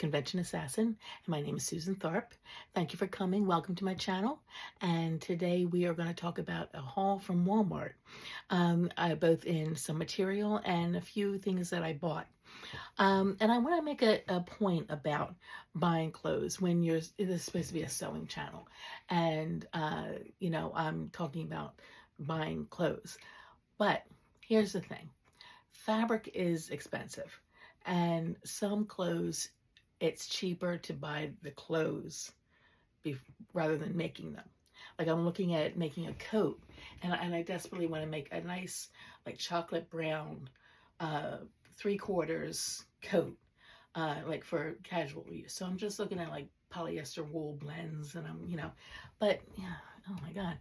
Convention Assassin, and my name is Susan Tharp. Thank you for coming. Welcome to my channel. And today we are going to talk about a haul from Walmart, both in some material and a few things that I bought. And I want to make a point about buying clothes when this is supposed to be a sewing channel. And, I'm talking about buying clothes. But here's the thing. Fabric is expensive. And some clothes, it's cheaper to buy the clothes rather than making them. Like I'm looking at making a coat, and I desperately want to make a nice, like chocolate brown, 3/4 coat, like for casual use. So I'm just looking at like polyester wool blends, and but yeah, oh my God.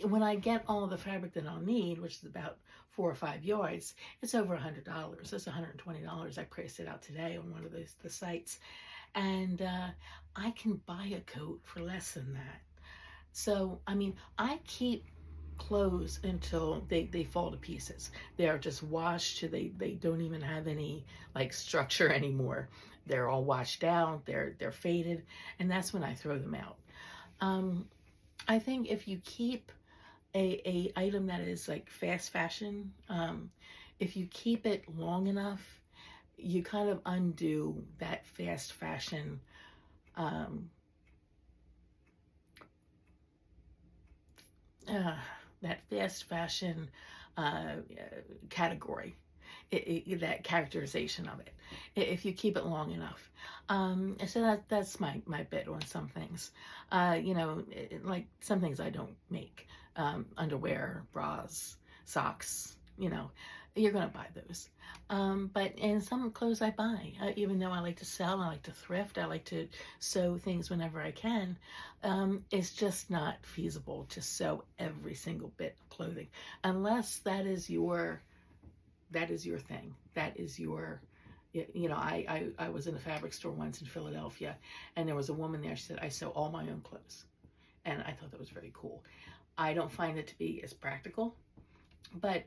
When I get all of the fabric that I'll need, which is about 4 or 5 yards, it's over $100. That's $120. I priced it out today on one of the sites, and I can buy a coat for less than that. So I mean, I keep clothes until they fall to pieces. They are just washed. They don't even have any like structure anymore. They're all washed out. They're faded, and that's when I throw them out. I think if you keep a item that is like fast fashion, if you keep it long enough, you kind of undo that fast fashion that fast fashion category, that characterization of it, if you keep it long enough. So that's my bit on some things. Like some things I don't make, underwear, bras, socks, you're gonna buy those. But in some clothes I buy, even though I like to sell, I like to thrift, I like to sew things whenever I can. It's just not feasible to sew every single bit of clothing unless that is your thing. That is your, I was in a fabric store once in Philadelphia, and there was a woman there. She said, I sew all my own clothes. And I thought that was very cool. I don't find it to be as practical, but,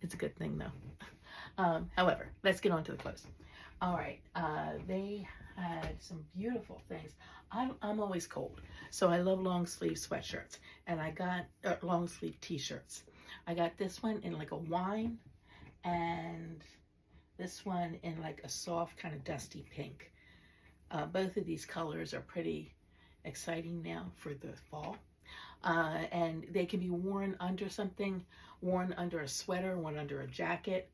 it's a good thing though. However, let's get on to the clothes. All right. They had some beautiful things. I'm always cold, so I love long sleeve sweatshirts, and I got long sleeve t-shirts. I got this one in like a wine, and this one in like a soft kind of dusty pink. Both of these colors are pretty exciting now for the fall. And they can be worn under something, worn under a sweater, worn under a jacket,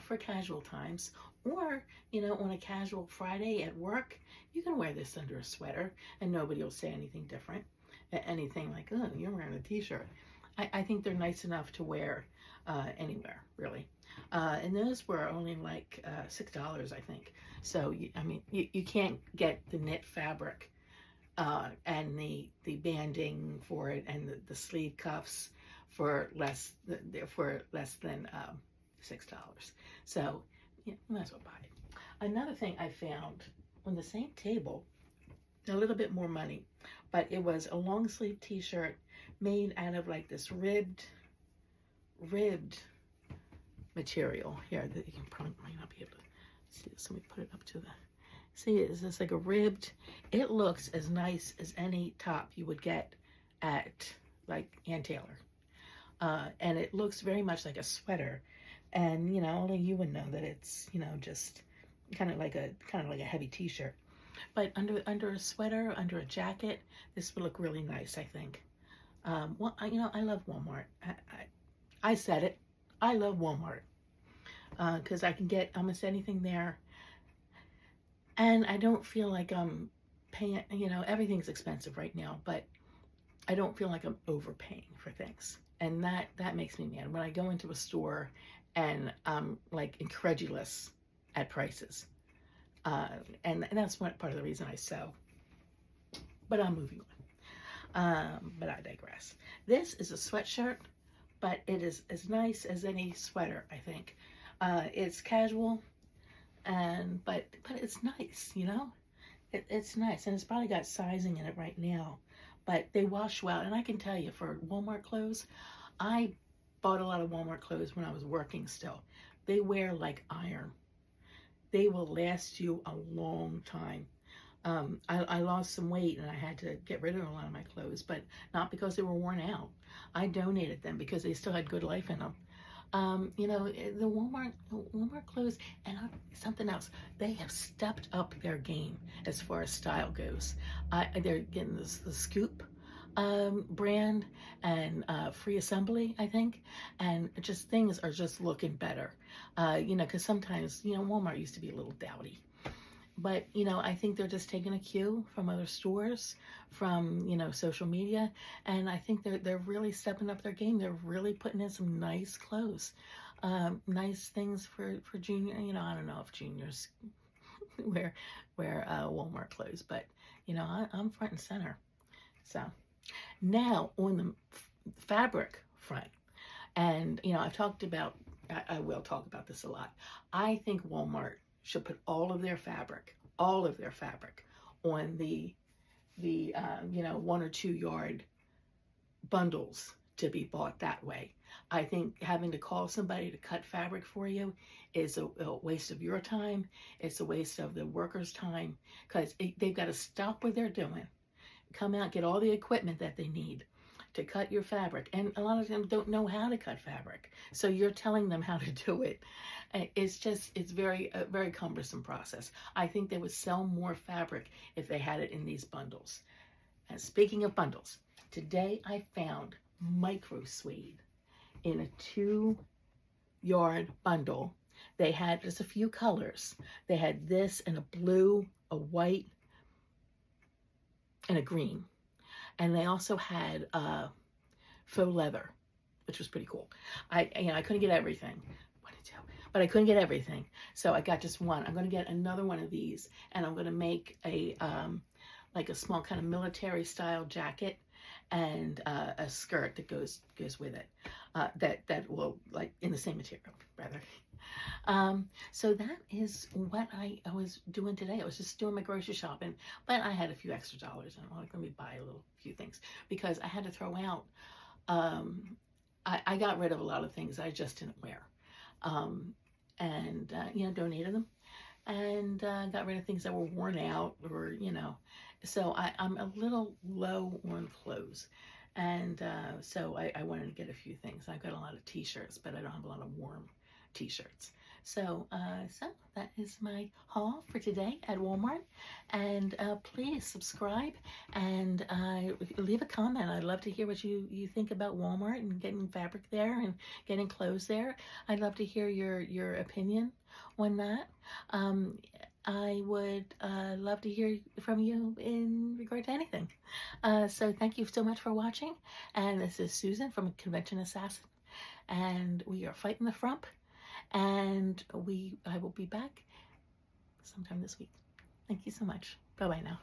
for casual times. Or, on a casual Friday at work, you can wear this under a sweater and nobody will say anything different. Anything like, oh, you're wearing a t-shirt. I think they're nice enough to wear anywhere, really. And those were only like $6, I think. So, you can't get the knit fabric and the banding for it, and the sleeve cuffs for less than $6. So yeah, you might as well buy it. Another thing I found on the same table, a little bit more money, but it was a long sleeve t-shirt made out of like this ribbed material. Here, you can probably might not be able to see this. Let me put it up to the. See, it's just like a ribbed. It looks as nice as any top you would get at like Ann Taylor. And it looks very much like a sweater. And, only you would know that it's, just kind of like a heavy t-shirt. But under a sweater, under a jacket, this would look really nice, I think. Well, I love Walmart. I said it. I love Walmart. Because I can get almost anything there. And I don't feel like I'm paying, everything's expensive right now, but I don't feel like I'm overpaying for things. And that makes me mad when I go into a store and I'm like incredulous at prices. And that's one part of the reason I sew. But I'm moving on. But I digress. This is a sweatshirt, but it is as nice as any sweater, I think. It's casual. But it's nice, it's nice, and it's probably got sizing in it right now, but they wash well. And I can tell you, for Walmart clothes, I bought a lot of Walmart clothes when I was working still. They wear like iron. they will last you a long time. I lost some weight and I had to get rid of a lot of my clothes, but not because they were worn out. I donated them because they still had good life in them. You know, the Walmart clothes, and something else, they have stepped up their game as far as style goes. They're getting the Scoop brand and Free Assembly, I think, and just things are just looking better. You know, because sometimes, you know, Walmart used to be a little dowdy. But, you know, I think they're just taking a cue from other stores, from, you know, social media. And I think they're really stepping up their game. They're really putting in some nice clothes, nice things for junior. You know, I don't know if juniors wear Walmart clothes, but, you know, I'm front and center. So now on the fabric front, and, you know, I've talked about, I will talk about this a lot. I think Walmart should put all of their fabric on the you know, 1 or 2 yard bundles to be bought that way. I think having to call somebody to cut fabric for you is a waste of your time. It's a waste of the workers' time, because they've got to stop what they're doing, come out, get all the equipment that they need to cut your fabric, and a lot of them don't know how to cut fabric, so you're telling them how to do it. It's very very cumbersome process. I think they would sell more fabric if they had it in these bundles. And speaking of bundles, today I found micro suede in a 2 yard bundle. They had just a few colors. They had this and a blue, a white, and a green. And they also had faux leather, which was pretty cool. I couldn't get everything. But I couldn't get everything, so I got just one. I'm going to get another one of these, and I'm going to make a like a small kind of military style jacket and a skirt that goes with it. That will, like, in the same material rather. So that is what I was doing today. I was just doing my grocery shopping, but I had a few extra dollars, and I'm like, let me buy a few things, because I had to throw out. I got rid of a lot of things I just didn't wear. And you know, donated them, and got rid of things that were worn out, or, you know, so I'm a little low on clothes, and so I wanted to get a few things. I've got a lot of t-shirts, but I don't have a lot of warm t-shirts. So that is my haul for today at Walmart, and please subscribe and leave a comment. I'd love to hear what you think about Walmart and getting fabric there and getting clothes there. I'd love to hear your opinion on that. I would love to hear from you in regard to anything. So thank you so much for watching, and this is Susan from Convention Assassin, and we are fighting the frump. And I will be back sometime this week. Thank you so much. Bye-bye now.